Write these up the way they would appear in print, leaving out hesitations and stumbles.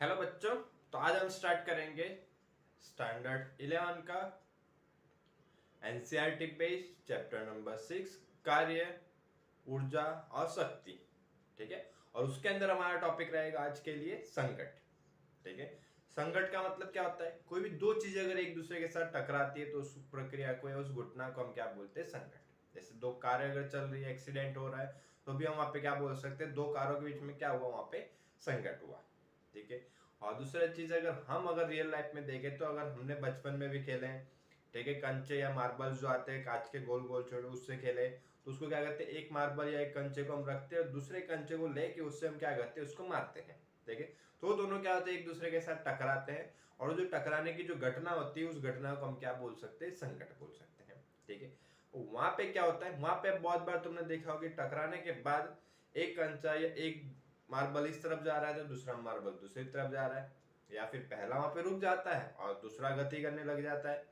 Hello बच्चों। तो आज हम स्टार्ट करेंगे स्टैंडर्ड 11 का एनसीईआरटी पेज चैप्टर नंबर 6 कार्य ऊर्जा और शक्ति। ठीक है। और उसके अंदर हमारा टॉपिक रहेगा आज के लिए संकट। ठीक है। संकट का मतलब क्या होता है? कोई भी दो चीजें अगर एक दूसरे के साथ टकराती है तो उस प्रक्रिया को या उस घटना को हम क्या बोलते हैं? संकट। जैसे दो कारें अगर चल रही है, एक्सीडेंट हो रहा है, तो भी हम वहां पे क्या बोल सकते हैं? दो कारों के बीच में क्या हुआ? वहां पे संकट हुआ। ठीक है। और दूसरा चीज अगर रियल लाइफ में देखें तो अगर हमने बचपन में भी खेले हैं, ठीक है, कंचे या मार्बल जो आते हैं कांच के गोल गोल छोटे, उससे खेले तो उसको क्या करते हैं? एक मार्बल या एक कंचे को हम रखते हैं और दूसरे कंचे को लेके उससे हम क्या करते हैं? उसको मारते हैं। ठीक है। तो दोनों क्या होते हैं? एक दूसरे के साथ टकराते हैं और जो टकराने की जो घटना होती है उस घटना को हम क्या बोल सकते हैं? संकट बोल सकते हैं। ठीक है। वहां पे क्या होता है? वहां पे बहुत बार तुमने देखा होगा टकराने के बाद एक कंचा या एक मार्बल इस तरफ जा रहा है तो दूसरा मार्बल दूसरी तरफ जा रहा है, या फिर पहला वहां पे रुक जाता है और दूसरा गति करने लग जाता है,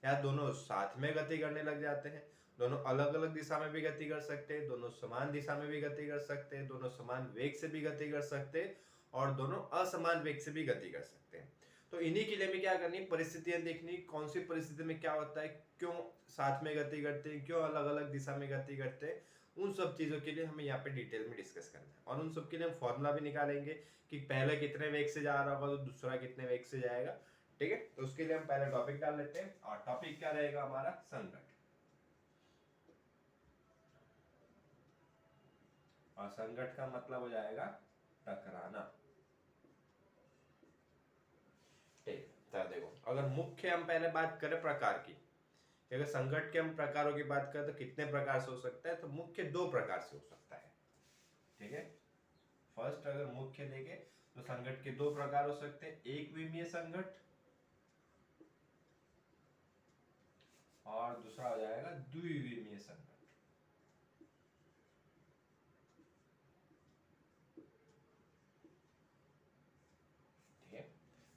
या दोनों साथ में गति करने लग जाते हैं। दोनों अलग अलग दिशा में भी गति कर सकते हैं, दोनों समान दिशा में भी गति कर सकते हैं, दोनों समान वेग से भी गति कर सकते हैं और दोनों असमान वेग से भी गति कर सकते हैं। तो इन्हीं के लिए हमें क्या करनी? परिस्थितियां देखनी, कौन सी परिस्थिति में क्या होता है, क्यों साथ में गति करते हैं, क्यों अलग अलग दिशा में गति करते हैं। उन सब चीजों के लिए हमें यहाँ पे डिटेल में डिस्कस करना है और उन सब के लिए हम फॉर्मूला भी निकालेंगे कि पहले कितने वेग से जा रहा होगा तो दूसरा कितने वेग से जाएगा। ठीक है। तो उसके लिए हम पहले टॉपिक डाल लेते हैं और टॉपिक क्या रहेगा हमारा? संकट। और संकट का मतलब हो जाएगा टकराना। ठीक। तो देखो, अगर मुख्य हम पहले बात करें प्रकार की, अगर संकट के हम प्रकारों की बात करें तो कितने प्रकार से हो सकता है? तो मुख्य दो प्रकार से हो सकता है। ठीक है। फर्स्ट अगर मुख्य देखें तो संकट के दो प्रकार हो सकते हैं, एक विमीय संकट और दूसरा हो जाएगा द्विविमीय संकट। ठीक है।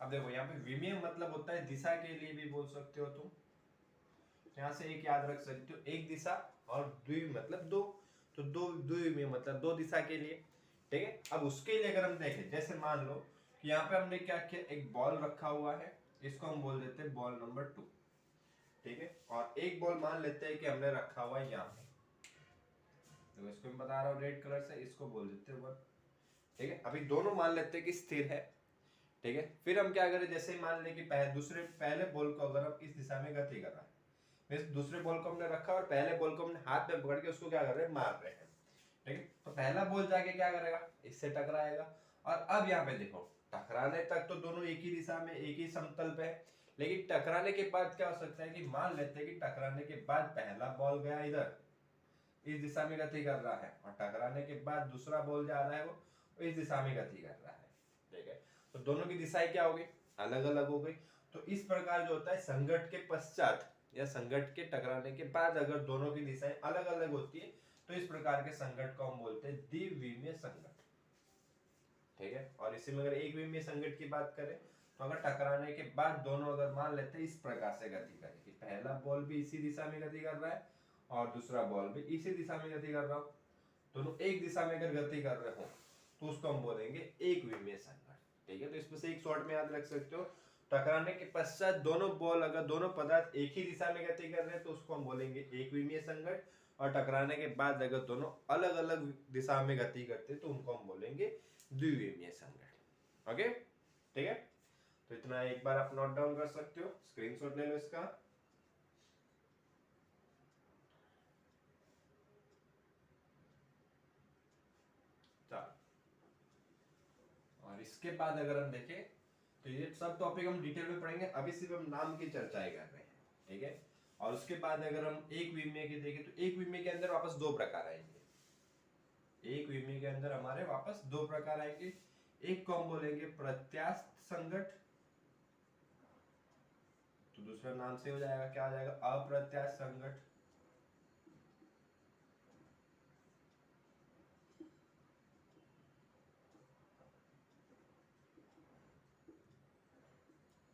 अब देखो यहाँ पे विमीय मतलब होता है दिशा के लिए भी बोल सकते हो तुम, यहां से एक याद रख सकते हो, एक दिशा, और द्वि मतलब दो, तो दो द्विविमीय मतलब दो दिशा के लिए। ठीक है। अब उसके लिए अगर हम देखें, जैसे मान लो कि यहाँ पे हमने क्या किया, एक बॉल रखा हुआ है, इसको हम बोल देते हैं बॉल नंबर 2। ठीक है। और एक बॉल मान लेते हैं कि हमने रखा हुआ है यहाँ पे, तो इसको मैं बता रहा हूँ रेड कलर से, इसको बोल देते हैं 1। ठीक है। अभी दोनों मान लेते हैं कि स्थिर है। ठीक है। फिर हम क्या करें, जैसे मान लें कि पहले बॉल को अगर हम इस दिशा में गति कर रहा है, इस दूसरे बॉल को हमने रखा और पहले बॉल को हमने हाथ में पकड़ के उसको क्या कर रहे हैं? मार रहे हैं। ठीक है। तो पहला बॉल जाके क्या करेगा? इससे टकराएगा। और अब यहाँ पे देखो, टकराने तक तो दोनों एक ही दिशा में एक ही समतल पे है, लेकिन टकराने के बाद क्या हो सकता है कि मान लेते हैं कि टकराने के बाद पहला बॉल गया इधर, इस दिशा में गति कर रहा है, और टकराने के बाद दूसरा बॉल जा रहा है वो इस दिशा में गति कर रहा है। ठीक है। तो दोनों की दिशाएं क्या हो गई? अलग अलग हो गई। तो इस प्रकार जो होता है संकट के पश्चात या संकट के टकराने के बाद अगर दोनों की दिशाएं अलग अलग होती है तो इस प्रकार के संकट को हम बोलते हैं द्विविमीय संकट। ठीक है। और इसी में अगर एक विमीय संकट की बात करें तो अगर टकराने के बाद दोनों अगर मान लेते हैं इस प्रकार से गति करें कि पहला बॉल भी इसी दिशा में गति कर रहा है और दूसरा बॉल भी इसी दिशा में गति कर रहा हो, दोनों एक दिशा में अगर गति कर रहे हो तो उसको हम बोलेंगे एक विमीय संकट। ठीक है। तो इसमें से एक शॉर्ट में याद रख सकते हो, टकराने के पश्चात दोनों पदार्थ एक ही दिशा में गति कर रहे हैं तो उसको हम बोलेंगे एक विमीय संकट, और टकराने के बाद अगर दोनों अलग अलग दिशा में गति करते हैं तो उनको हम बोलेंगे द्विविमीय संकट। ओके। ठीक है। तो इतना एक बार आप नोट डाउन कर सकते हो, स्क्रीनशॉट ले लो इसका। और इसके बाद अगर हम देखें तो ये सब टॉपिक हम डिटेल में पढ़ेंगे, अभी सिर्फ हम नाम की चर्चाएं कर रहे हैं। ठीक है। और उसके बाद अगर हम एक विमीय की देखें तो एक विमीय के अंदर वापस दो प्रकार आएंगे। एक विमीय के अंदर हमारे वापस दो प्रकार आएंगे। एक को हम बोलेंगे प्रत्यास्थ संकट, तो दूसरा नाम से हो जाएगा, क्या हो जाएगा? अप्रत्यास्थ संकट।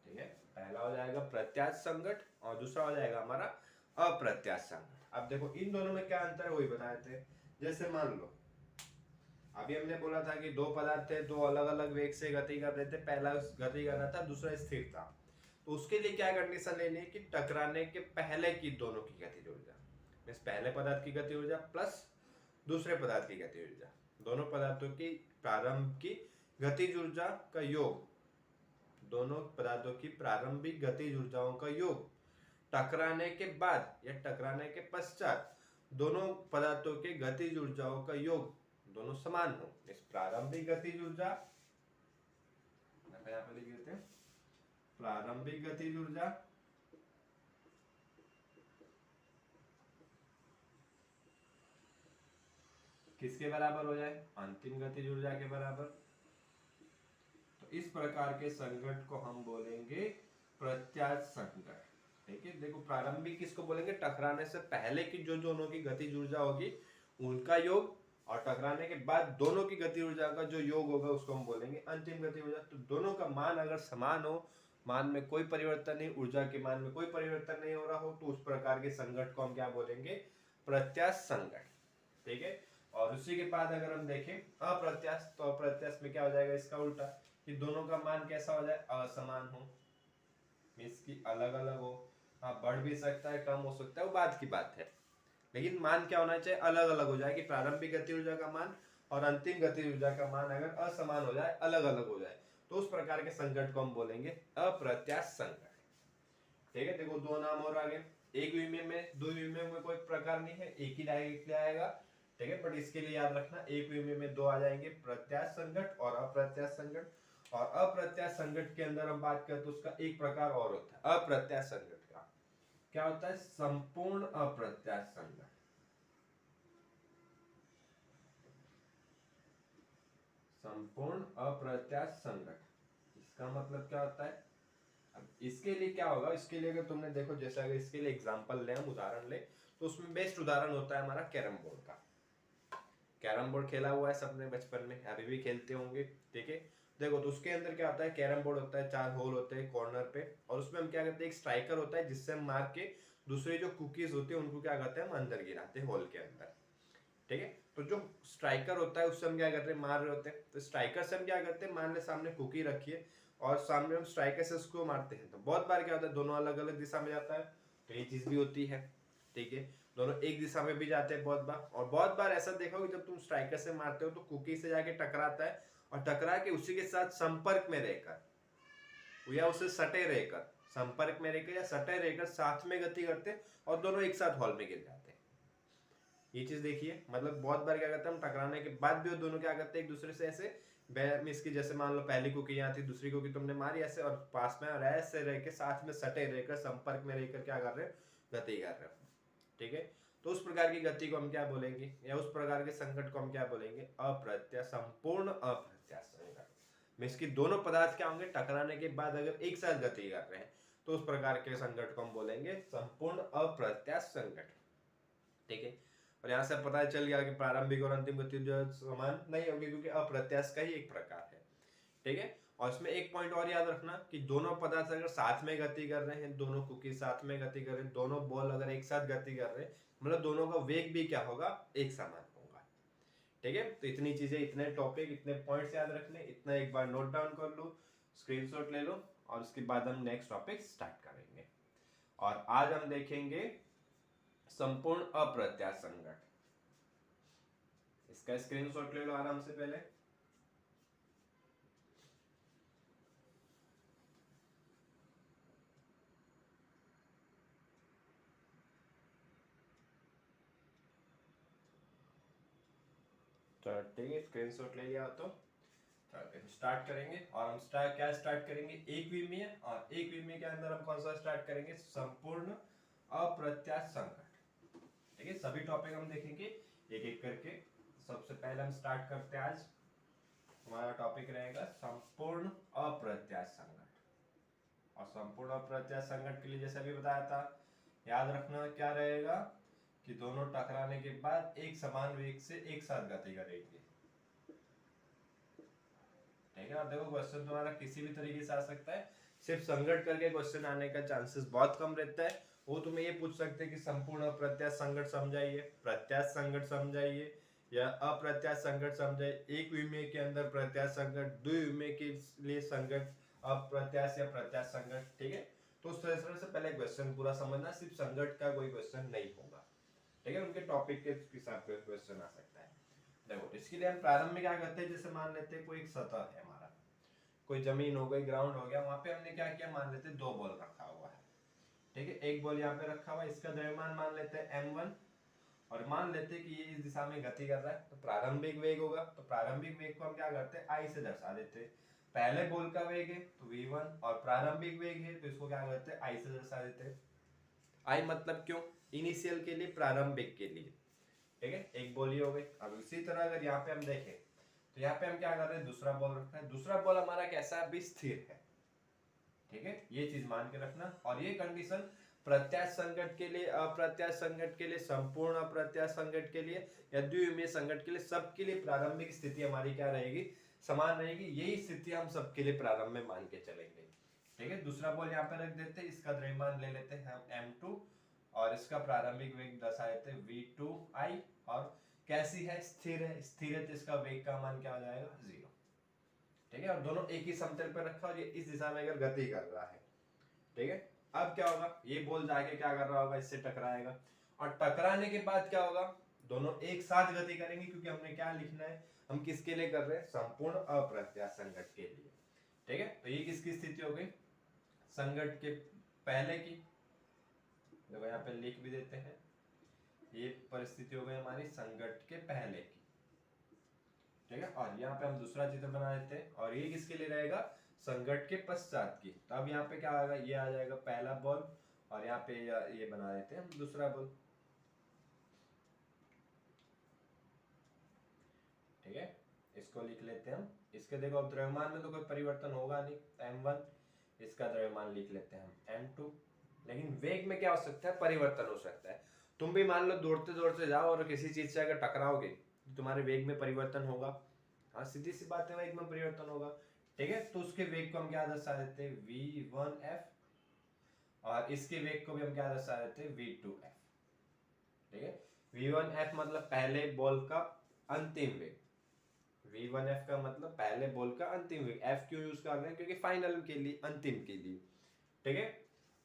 ठीक है। पहला हो जाएगा प्रत्यास्थ संकट और दूसरा हो जाएगा हमारा अप्रत्यास्थ संकट। अब देखो इन दोनों में क्या अंतर है वही बताए थे। जैसे मान लो अभी हमने बोला था कि दो पदार्थ थे, दो अलग अलग वेग से गति कर रहे थे, पहला गति कर रहा था, दूसरा स्थिर था। तो उसके लिए क्या कंडीशन लेनी है कि टकराने के पहले की दोनों की गतिज ऊर्जा, मींस पहले पदार्थ की गति ऊर्जा प्लस दूसरे पदार्थ की गति ऊर्जा, दोनों पदार्थों की प्रारंभ की गतिज ऊर्जा का योग, दोनों पदार्थों की प्रारंभिक गतिज ऊर्जाओं का योग टकराने के बाद या टकराने के पश्चात दोनों पदार्थों के गतिज ऊर्जाओं का योग दोनों समान हो। इस प्रारंभिक गतिज ऊर्जा यहाँ पे लिख देते हैं, प्रारंभिक गतिज ऊर्जा किसके बराबर हो जाए, अंतिम गतिज ऊर्जा के बराबर। तो इस प्रकार के संघट को हम बोलेंगे प्रत्यास्थ संघट। ठीक है, देखो प्रारंभिक किसको बोलेंगे, टकराने से पहले की जो दोनों की गतिज ऊर्जा होगी उनका योग, और टकराने के बाद दोनों की गति ऊर्जा का जो योग होगा उसको हम बोलेंगे अंतिम गति ऊर्जा। तो दोनों का मान अगर समान हो, मान में कोई परिवर्तन नहीं, ऊर्जा के मान में कोई परिवर्तन नहीं हो रहा हो, तो उस प्रकार के संघट को हम क्या बोलेंगे, प्रत्यास्थ संघट। ठीक है, और उसी के बाद अगर हम देखें अप्रत्यास्थ, तो अप्रत्यास्थ में क्या हो जाएगा, इसका उल्टा, कि दोनों का मान कैसा हो जाए, असमान हो, मींस की अलग अलग हो। हाँ, बढ़ भी सकता है, कम हो सकता है, वो बात की बात है, लेकिन मान क्या होना चाहिए, अलग अलग हो जाए, कि प्रारंभिक गति ऊर्जा का मान और अंतिम गति ऊर्जा का मान अगर असमान हो जाए, अलग अलग हो जाए, तो उस प्रकार के संघट को हम बोलेंगे अप्रत्यास्थ संघट। ठीक है, देखो दो नाम और आगे, एक विमीय में दो विमीय में कोई प्रकार नहीं है, एक ही डायरेक्टली आएगा। ठीक है, बट इसके लिए याद रखना एक विमीय में दो आ जाएंगे, प्रत्यास्थ संघट और अप्रत्यास्थ संघट। और अप्रत्यास्थ संघट के अंदर हम बात करें तो उसका एक प्रकार और होता है अप्रत्यास्थ संघट का, क्या होता है, संपूर्ण अप्रत्यास्थ संघट। संपूर्ण अप्रत्यास्थ संघट, इसका मतलब क्या होता है, अब इसके लिए क्या होगा, इसके लिए अगर तुमने देखो, जैसे अगर इसके लिए एग्जांपल ले, हम उदाहरण ले, तो उसमें बेस्ट उदाहरण होता है हमारा कैरम बोर्ड का। कैरम बोर्ड खेला हुआ है सबने बचपन में, अभी भी खेलते होंगे। ठीक है, देखो तो उसके अंदर क्या होता है, कैरम बोर्ड होता है, चार होल होते हैं कॉर्नर पे, और उसमें हम क्या करते हैं, एक स्ट्राइकर होता है जिससे हम मार के दूसरे जो कुकीज होते हैं उनको क्या करते हैं, हम अंदर गिराते हैं होल के अंदर। ठीक है, तो जो स्ट्राइकर होता है उससे हम क्या करते हैं, मार रहे होते हैं, तो स्ट्राइकर से हम क्या करते हैं, मान ले सामने कुकी रखिए और सामने हम स्ट्राइकर से उसको मारते हैं, तो बहुत बार क्या होता है, दोनों अलग अलग दिशा में जाता है, तो ये चीज भी होती है। ठीक है, दोनों एक दिशा में भी जाते हैं बहुत बार, और बहुत बार ऐसा देखा होगा जब तुम स्ट्राइकर से मारते हो तो कुकी से जाके टकराता है, और टकरा के उसी के साथ संपर्क में रहकर या उसे सटे रहकर, संपर्क में रहकर या सटे रहकर साथ में गति करते और दोनों एक साथ हॉल में गिर जाते हैं। ये चीज देखिए, मतलब बहुत बार क्या करते हैं, हम टकराने के बाद भी दोनों क्या करते हैं, एक दूसरे से ऐसे इसकी, जैसे मान लो पहली कुकी यहाँ थी, दूसरी कुकी तुमने मारी ऐसे, और पास में और ऐसे रह के साथ में सटे रहकर संपर्क में रहकर क्या कर रहे हो, गति कर रहे हो। ठीक है, तो उस प्रकार की गति को हम क्या बोलेंगे, या उस प्रकार के संकट को हम क्या बोलेंगे, संपूर्ण अप्रत्यास्थ संकट। मींस की दोनों पदार्थ क्या होंगे, टकराने के बाद अगर एक साथ गति कर रहे हैं, तो उस प्रकार के संकट को हम बोलेंगे संपूर्ण अप्रत्यास्थ संकट। ठीक है, और यहाँ से पता चल गया कि प्रारंभिक और अंतिम गति जो समान नहीं होगी, क्योंकि अप्रत्यास्थ का ही एक प्रकार है। ठीक है, और इसमें एक पॉइंट और याद रखना कि दोनों पदार्थ अगर साथ में गति कर रहे हैं, दोनों कुकी साथ में गति कर रहे हैं, दोनों बॉल अगर एक साथ गति कर रहे हैं, मतलब दोनों का वेग भी क्या होगा, एक समान होगा। ठीक है, तो इतनी चीजें, इतने टॉपिक, इतने पॉइंट्स याद रखने, इतना एक बार नोट डाउन कर लो, स्क्रीनशॉट ले लो, और उसके बाद हम नेक्स्ट टॉपिक स्टार्ट करेंगे। और आज हम देखेंगे संपूर्ण अप्रत्यास्थ संकट। इसका स्क्रीनशॉट ले लो आराम से पहले। ठीक है, स्क्रीनशॉट ले लिया तो स्टार्ट करेंगे, और हम स्टार्ट करेंगे एक विमीय, और एक विमीय के अंदर हम कौन सा स्टार्ट करेंगे, संपूर्ण अप्रत्यास्थ संकट। ठीक है, सभी टॉपिक हम देखेंगे एक एक करके। सबसे पहले हम स्टार्ट करते हैं, आज हमारा टॉपिक रहेगा संपूर्ण अप्रत्यास्थ संकट। और संपूर्ण अप्रत्यास्थ संकट के लिए जैसे अभी बताया था, याद रखना क्या रहेगा, कि दोनों टकराने के बाद एक समान वेग से एक साथ गति करेंगे। ठीक है, और देखो क्वेश्चन तुम्हारा किसी भी तरीके से आ सकता है, सिर्फ संघट करके क्वेश्चन आने का चांसेस बहुत कम रहता है। वो तुम्हें ये पूछ सकते हैं कि संपूर्ण अप्रत्यास्थ संकट समझाइए, प्रत्यास्थ संकट समझाइए, या अप्रत्याश संकट समझे, एक विमेय के अंदर प्रत्याश संकट, द्विविमेय के लिए संकट, अप्रत्याश या प्रत्याश संकट। ठीक है, तो उस तरह से पहले क्वेश्चन पूरा समझना, सिर्फ संकट का कोई क्वेश्चन नहीं होगा। ठीक है, उनके टॉपिक के हिसाब से क्वेश्चन आ सकता है। देखो इसके लिए हम प्रारंभ में क्या करते हैं, जैसे मान लेते हैं कोई एक सतह है हमारा, कोई जमीन हो गई, ग्राउंड हो गया, वहां पे हमने क्या किया, मान लेते हैं 2 बॉल रखा हुआ है। ठीक है, एक बॉल यहाँ पे रखा हुआ है, इसका द्रव्यमान मान लेते हैं m1, और मान लेते हैं कि ये इस दिशा में गति कर रहा है, तो प्रारंभिक वेग होगा। तो प्रारंभिक वेग को हम क्या करते हैं, I से दर्शा देते हैं। पहले बॉल का वेग है तो v1, और प्रारंभिक वेग है तो इसको क्या करते हैं, I से दर्शा देते हैं। I मतलब क्यों, इनिशियल के लिए, प्रारंभिक के लिए। ठीक है, एक बॉल ही हो गई। अब इसी तरह अगर यहाँ पे हम देखें तो यहाँ पे हम क्या कर रहे हैं, दूसरा बॉल रखा है, दूसरा बॉल हमारा कैसा है, अभी स्थिर है। ठीक है, ये चीज मान के रखना। और ये कंडीशन प्रत्याश संकट के लिए, अप्रत्याश संकट के लिए, संपूर्ण अप्रत्याश संकट के लिए या द्विविमीय संकट के लिए, सबके लिए प्रारंभिक स्थिति हमारी क्या रहेगी, समान रहेगी। यही स्थिति हम सबके लिए प्रारंभ में मान के चलेंगे। ठीक है, दूसरा बॉल यहाँ पे रख देते हैं, इसका द्रव्यमान ले लेते हैं हम m2, और इसका प्रारंभिक वेग दर्शा देते हैं v2i, और कैसी है, स्थिर है। स्थिर है तो इसका वेग का मान क्या हो जाएगा, 0। ठीक है, और दोनों एक ही समतल पर रखा, और ये इस दिशा में अगर गति कर रहा है। ठीक है, अब क्या होगा, ये बॉल जाके क्या कर रहा होगा, इससे टकराएगा, और टकराने के बाद क्या होगा, दोनों एक साथ गति करेंगे, क्योंकि हमने क्या लिखना है, हम किसके लिए कर रहे हैं, संपूर्ण अप्रत्याश संकट के लिए। ठीक है, तो ये किसकी स्थिति हो गई, संकट के पहले की। देखो यहाँ पे लिख भी देते हैं, ये परिस्थिति हो गई हमारी संकट के पहले की। ठीक है, और यहाँ पे हम दूसरा चित्र बना देते हैं, और ये किसके लिए रहेगा, संकट के पश्चात की। तो अब यहाँ पे क्या आएगा, ये आ जाएगा पहला बॉल, और यहाँ पे ये बना देते हैं हम दूसरा बॉल। ठीक है, इसको लिख लेते हैं हम। इसके देखो अब द्रव्यमान में तो कोई परिवर्तन होगा नहीं, m1, इसका द्रव्यमान लिख लेते हैं हम m2। लेकिन वेग में क्या हो सकता है, परिवर्तन हो सकता है। तुम भी मान लो दौड़ते दौड़ते जाओ और किसी चीज से अगर टकराओगे तो तुम्हारे वेग में परिवर्तन होगा। हाँ, सीधी सी बात है, वेग में परिवर्तन होगा। ठीक है, तो उसके वेग को हम क्या दर्शा देते हैं, v1f, और इसके वेग को भी हम क्या दर्शा देते हैं, v2f। ठीक है, v1f मतलब पहले बॉल का अंतिम वेग, v1f का मतलब पहले बॉल का अंतिम वेग। f क्यों यूज कर रहे हैं, क्योंकि फाइनल के लिए, अंतिम के लिए। ठीक है,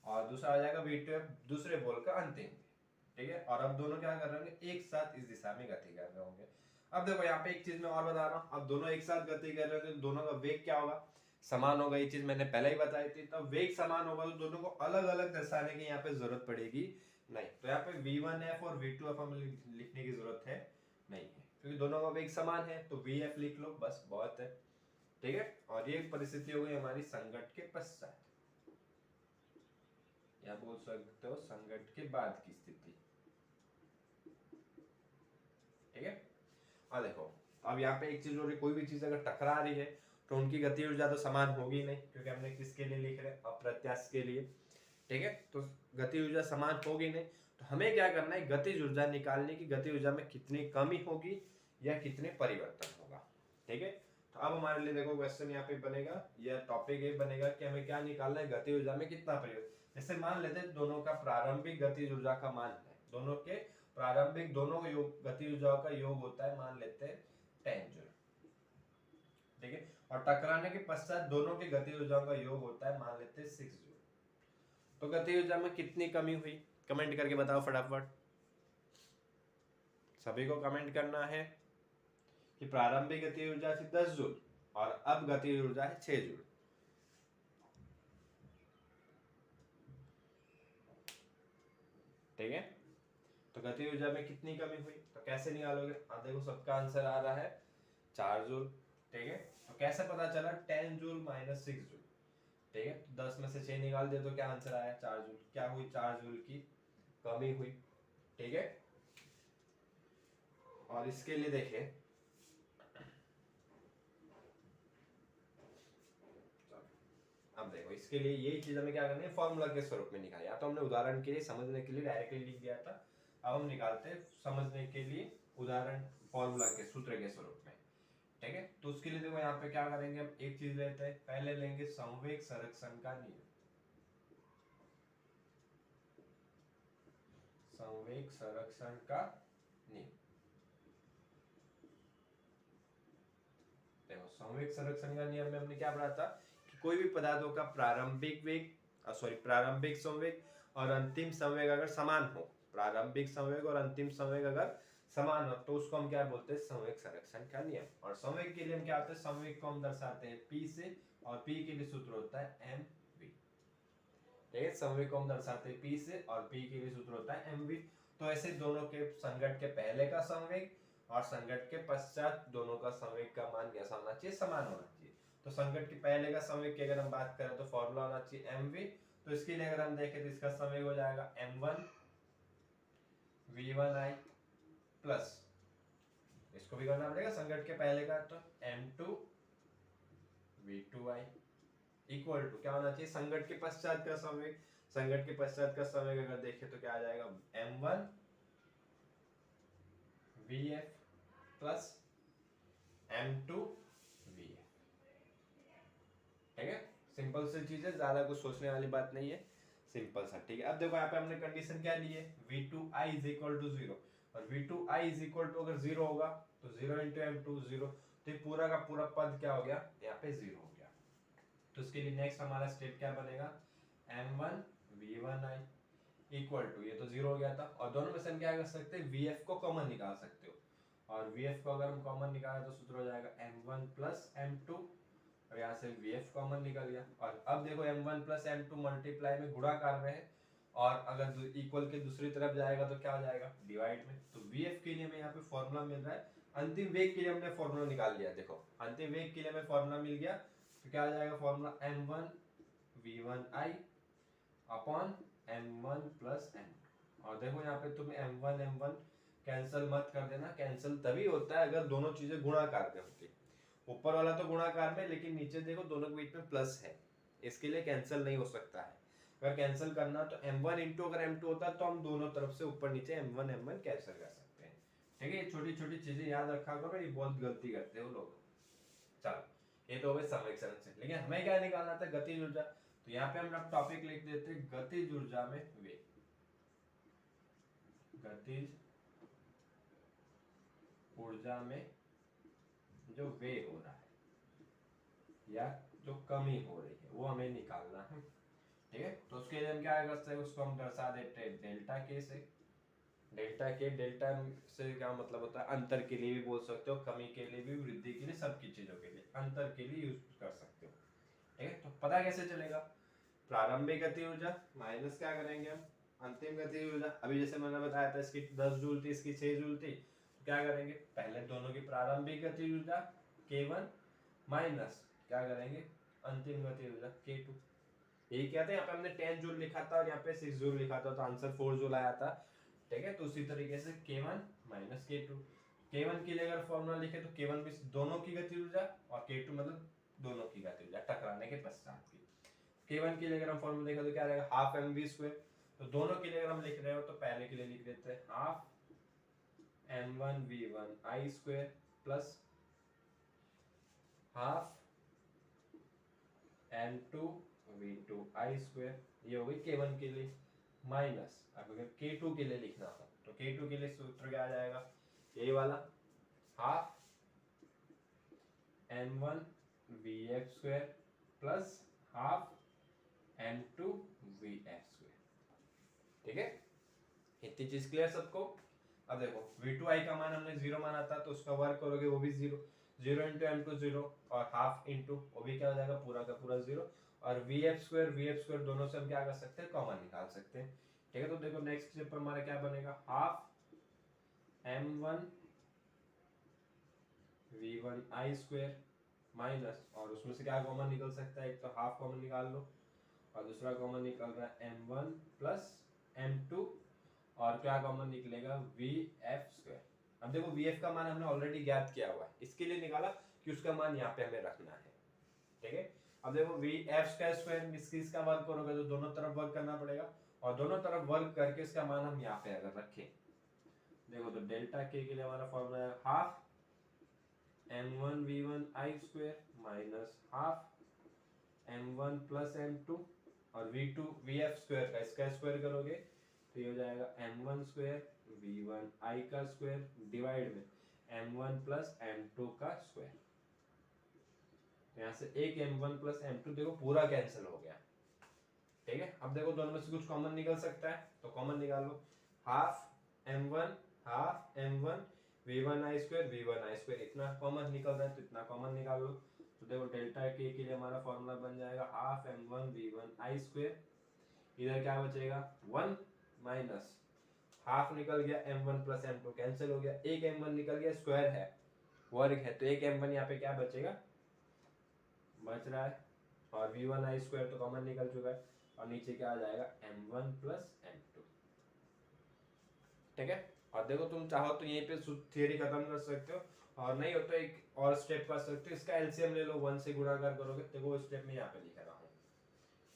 और दूसरा आ जाएगा v2f, दूसरे बॉल का अंतिम। ठीक है, और अब दोनों क्या कर रहे होंगे, एक साथ इस दिशा में गति कर रहे होंगे। अब देखो यहाँ पे एक चीज मैं और बता रहा हूँ, अब दोनों एक साथ गति कर रहे होंगे तो दोनों का वेग क्या होगा, समान होगा। ये चीज मैंने पहले ही बताई थी। तब वेग समान होगा तो दोनों को अलग अलग दर्शाने की यहाँ पे जरूरत पड़ेगी नहीं। तो यहाँ पे v1f और v2f हमें लिखने की जरूरत है नहीं है, क्योंकि दोनों का वेग समान है, तो vf लिख लो, बस बहुत है। ठीक है, और ये परिस्थिति हो गई हमारी संकट के पश्चात, या बोल सकते हो संकट के बाद की स्थिति। ठीक है, और देखो अब यहाँ पे एक चीज हो रही, कोई भी चीज अगर टकरा रही है तो उनकी गति ऊर्जा तो समान होगी नहीं, क्योंकि हमने किसके लिए लिख रहे हैं, अप्रत्याश के लिए। ठीक है, तो गति ऊर्जा समान होगी नहीं, तो हमें क्या करना है, गति ऊर्जा निकालने की, गति ऊर्जा में कितनी कमी होगी या कितने परिवर्तन होगा। ठीक है, तो अब हमारे लिए देखो क्वेश्चन यहाँ पे बनेगा, या टॉपिक ये बनेगा कि हमें क्या निकालना है, गति ऊर्जा में कितना परिवर्तन। जैसे मान लेते हैं दोनों का प्रारंभिक गति ऊर्जा का मान है, दोनों के प्रारंभिक, दोनों का योग, गति ऊर्जाओं का योग होता है, मान लेते हैं 10 जूल। ठीक है, और टकराने के पश्चात दोनों के गति ऊर्जाओं का योग होता है, मान लेते हैं 6 जूल। तो गति ऊर्जा में कितनी कमी हुई, कमेंट करके बताओ फटाफट। सभी को कमेंट करना है कि प्रारंभिक गति ऊर्जा थी 10 जूल और अब गति ऊर्जा है 6 जूल। ठीक है, तो गति ऊर्जा में कितनी कमी हुई, तो कैसे निकालोगे। देखो सबका आंसर आ रहा है 4 जूल। ठीक है, तो कैसे पता चला, 10 जूल माइनस 6 जूल। ठीक है, तो 10 में से 6 निकाल दिया तो क्या आंसर आया, 4 जूल। क्या हुई, 4 जूल की कमी हुई। ठीक है, और इसके लिए देखिए, अब देखो इसके लिए यही चीज हमें क्या करनी है, फॉर्मूला के स्वरूप में निकाल, या तो हमने उदाहरण के लिए समझने के लिए डायरेक्टली लिख दिया था, अब हम निकालते हैं समझने के लिए उदाहरण, फॉर्मूला के सूत्र के स्वरूप में। ठीक है, तो उसके लिए देखो यहाँ पे क्या करेंगे, हम एक चीज लेते हैं, पहले लेंगे संवेग संरक्षण का नियम। संवेग संरक्षण का नियम, देखो संवेग संरक्षण का नियम में हमने क्या पढ़ा था कि कोई भी पदार्थों का प्रारंभिक वेग प्रारंभिक संवेग और अंतिम संवेग अगर समान हो, प्रारंभिक संवेग और अंतिम संवेग अगर समान हो तो उसको हम क्या बोलते हैं, संवेग संरक्षण का नियम। और संवेग के लिए हम क्या होता है, संवेग को हम दर्शाते हैं P से, और P के लिए सूत्र होता है mv। ठीक है, संवेग को हम दर्शाते हैं P से और P के लिए सूत्र होता है mv। तो ऐसे दोनों के संघट के पहले का संवेग और संघट के पश्चात दोनों का संवेग का मान कैसा होना चाहिए, समान होना चाहिए। तो संघट के पहले का संवेग की अगर हम बात करें तो फॉर्मूला होना चाहिए mv। तो इसके लिए अगर हम देखें तो इसका संवेग हो जाएगा m1 v1i प्लस, इसको भी करना पड़ेगा संघट के पहले का, तो m2 v2i इक्वल टू क्या होना चाहिए, संघट के पश्चात का संवेग। संघट के पश्चात का संवेग अगर देखें तो क्या आ जाएगा, m1 vf plus m2 vf। ठीक है, सिंपल सी चीज है, ज्यादा कुछ सोचने वाली बात नहीं है, सिंपल सा। ठीक है, अब देखो यहाँ पे हमने कंडीशन क्या ली है, v2i इज इक्वल टू 0, और v2i इज इक्वल टू अगर 0 होगा तो 0 इंटू m2 0, तो ये पूरा का पूरा पद क्या हो गया, यहाँ पे 0 हो गया। तो इसके लिए नेक्स्ट हमारा स्टेप क्या बनेगा, m1 v1i इक्वल टू, ये तो 0 हो गया था, और दोनों में से हम क्या कर सकते हैं, vf को कॉमन निकाल सकते हो, और vf को अगर हम कॉमन निकालें तो सूत्र हो जाएगा m1 प्लस m2, और यहाँ से vf कॉमन निकल गया। और अब देखो m1 प्लस m2 मल्टीप्लाई में गुणाकार में है, और अगर इक्वल के दूसरी तरफ जाएगा तो क्या हो जाएगा, डिवाइड में। तो vf के लिए हमें यहाँ पे फॉर्मूला मिल रहा है, अंतिम वेग के लिए हमने फॉर्मूला निकाल लिया। देखो अंतिम वेग के लिए हमें फॉर्मूला मिल गया, तो क्या आ जाएगा formula, m1 v1i upon m1 plus m2। और देखो यहाँ पे तुम m1 कैंसिल मत कर देना, कैंसिल तभी होता है अगर दोनों चीजें गुणाकार में होती। ऊपर वाला तो गुणाकार में, लेकिन नीचे देखो दोनों के बीच में प्लस है, इसके लिए कैंसिल नहीं हो सकता है। अगर कैंसिल करना तो m1 इंटू अगर m2 होता तो हम दोनों तरफ से ऊपर नीचे m1 कैंसिल कर सकते हैं। ठीक है, ये छोटी छोटी चीजें याद रखा करो, ये बहुत गलती करते हो लोग। चलो ये तो हो गए संवेग संरक्षण, लेकिन हमें क्या निकालना था, गतिज ऊर्जा। तो यहाँ पे हम अपना टॉपिक लिख देते हैं, गतिज ऊर्जा में वेग, गतिज ऊर्जा में जो वेग हो रहा है या जो कमी हो रही है वो हमें निकालना है। ठीक है, तो उसके लिए हम क्या कर सकते हैं, उसको हम दर्शा देते हैं डेल्टा के से। डेल्टा से क्या मतलब होता है, अंतर के लिए भी बोल सकते हो, कमी के लिए भी, वृद्धि के लिए, सबकी चीजों के लिए, अंतर के लिए यूज कर सकते हो। ठीक है, तो पता कैसे चलेगा, प्रारंभिक गति ऊर्जा माइनस क्या करेंगे हम, अंतिम गति ऊर्जा। अभी जैसे मैंने बताया था इसकी 10 जूल थी, इसकी 6 जूल थी, तो क्या करेंगे, पहले दोनों की प्रारंभिक गति ऊर्जा k1 माइनस क्या करेंगे, अंतिम गति ऊर्जा k2। यही क्या था, यहाँ पे हमने 10 जूल लिखा था और यहाँ पे 6 जूल लिखा था, तो आंसर 4 जूल आया था। ठीक है, तो उसी तरीके से k1 माइनस k2, k1 के लिए अगर फॉर्मूला लिखे तो k1 भी दोनों की गति ऊर्जा, और k2 मतलब दोनों की गति ऊर्जा टकराने के पश्चात की। k1 के लिए अगर हम फॉर्मूला देखें तो क्या रहेगा, हाफ mv²। तो दोनों के लिए अगर हम लिख रहे हो तो पहले के लिए लिख देते हैं half m1 v1i² plus half m2 v2i²। ये हो गई k1 के लिए, माइनस अब अगर k2 के लिए लिखना हो तो k2 के लिए सूत्र क्या आ जाएगा, ये वाला half m1 vf² plus half m2 vf²। ठीक है, इतनी चीज क्लियर सबको। अब देखो v2i का मान हमने 0 माना था, तो उसका वर्ग करोगे वो भी 0, 0 इंटू m2 0, और हाफ इंटू वो भी क्या हो जाएगा, पूरा का पूरा 0, और vf² दोनों से हम क्या कर सकते हैं, कॉमन निकाल सकते हैं। ठीक है, तो देखो नेक्स्ट स्टेप पर हमारा क्या बनेगा, हाफ m1 v1i² माइनस, और उसमें से क्या कॉमन निकल सकता है, एक तो हाफ कॉमन निकाल लो, और दूसरा कॉमन निकल रहा है m1 प्लस m2, और क्या कॉमन निकलेगा, vf²। अब देखो vf का मान हमने ऑलरेडी ज्ञात किया हुआ है, इसके लिए निकाला कि उसका मान यहाँ पे हमें रखना है। ठीक है, अब देखो vf², इसका वर्ग करोगे तो दोनों तरफ वर्ग करना पड़ेगा, और दोनों तरफ वर्ग करके इसका मान हम यहाँ पे अगर रखें, देखो तो डेल्टा k के लिए हमारा फॉर्मूला है half m1 v1i² minus half m1 plus m2, और vf² का इसका स्क्वायर करोगे तो ये हो जाएगा m1² v1i² डिवाइड में m1 प्लस m2 का स्क्वायर। यहाँ से एक m1 प्लस m2 देखो पूरा कैंसिल हो गया, ठीक है। अब देखो दोनों में से कुछ कॉमन निकल सकता है, तो कॉमन निकाल लो, half m1 v1 i square इतना कॉमन निकल रहा है, तो इतना कॉमन निकाल लो। तो देखो डेल्टा के लिए हमारा फॉर्मूला बन जाएगा half m1 v1 i square, इधर क्या बचेगा 1 माइनस हाफ निकल गया m1 प्लस m2 कैंसिल हो गया, एक m1 निकल गया, स्क्वायर है वर्ग है, तो एक m1 यहाँ पे क्या बचेगा बच रहा है, और v1 i स्क्वायर तो कॉमन निकल चुका है, और नीचे क्या आ जाएगा m1 प्लस m2, ठीक है। और देखो तुम चाहो तो यहीं पे थियरी खत्म कर सकते हो, और नहीं हो तो एक और स्टेप कर सकते हो, इसका एलसीएम ले लो, 1 से गुणाकार करोगे, देखो वो स्टेप में यहाँ पे लिख रहा हूँ,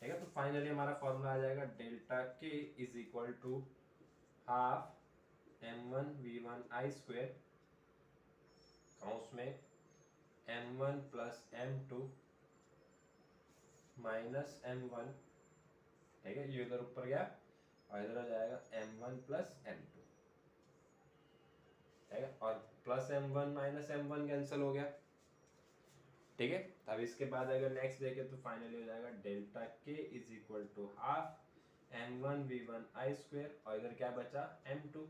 ठीक है। तो फाइनली हमारा फॉर्मूला आ जाएगा डेल्टा के is equal to half m1 v1 i square काउंस में m1 plus m2 minus m1, ठीक है, ये उधर ऊपर गया और इधर आ जाएगा m1 प्लस m2, ठीक है, और plus m1 minus m1 cancel हो गया, ठीक है। अब इसके बाद अगर नेक्स्ट देखें तो फाइनली हो जाएगा डेल्टा के is equal to half m1 v1 i square, और इधर क्या बचा m2,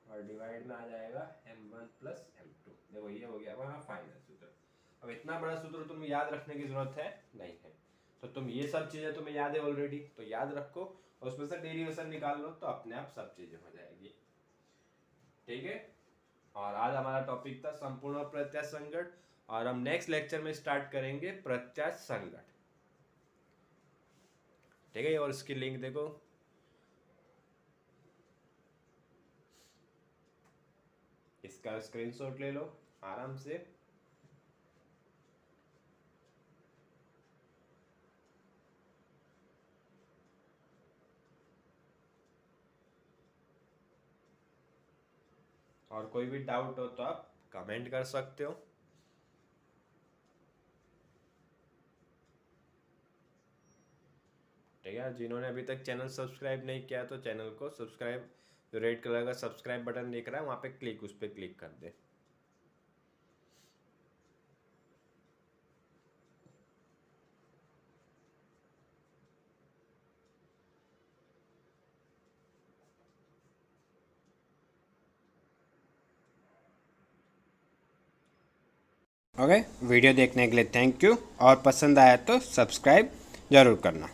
और डिवाइड में आ जाएगा m1 प्लस m2, देखो ये हो गया हमारा फाइनल सूत्र। अब इतना बड़ा सूत्र तुम्हें याद रखने की जरूरत है नहीं है, तो तुम ये सब चीजें तुम्हें याद है ऑलरेडी, तो याद रखो और उसमें से डेरिवेशन निकाल लो, तो अपने आप सब चीजें हो जाएगी, ठीक है। और आज हमारा टॉपिक था संपूर्ण और प्रत्याश संगठ, और हम नेक्स्ट लेक्चर में स्टार्ट करेंगे प्रत्याश संगठ, ठीक है। और इसकी लिंक देखो, इसका स्क्रीनशॉट ले लो आराम से, और कोई भी डाउट हो तो आप कमेंट कर सकते हो, ठीक है। जिन्होंने अभी तक चैनल सब्सक्राइब नहीं किया तो चैनल को सब्सक्राइब, जो रेड कलर का सब्सक्राइब बटन दिख रहा है वहाँ पे क्लिक, उस पर क्लिक कर दे। ओके, वीडियो देखने के लिए थैंक यू, और पसंद आया तो सब्सक्राइब ज़रूर करना।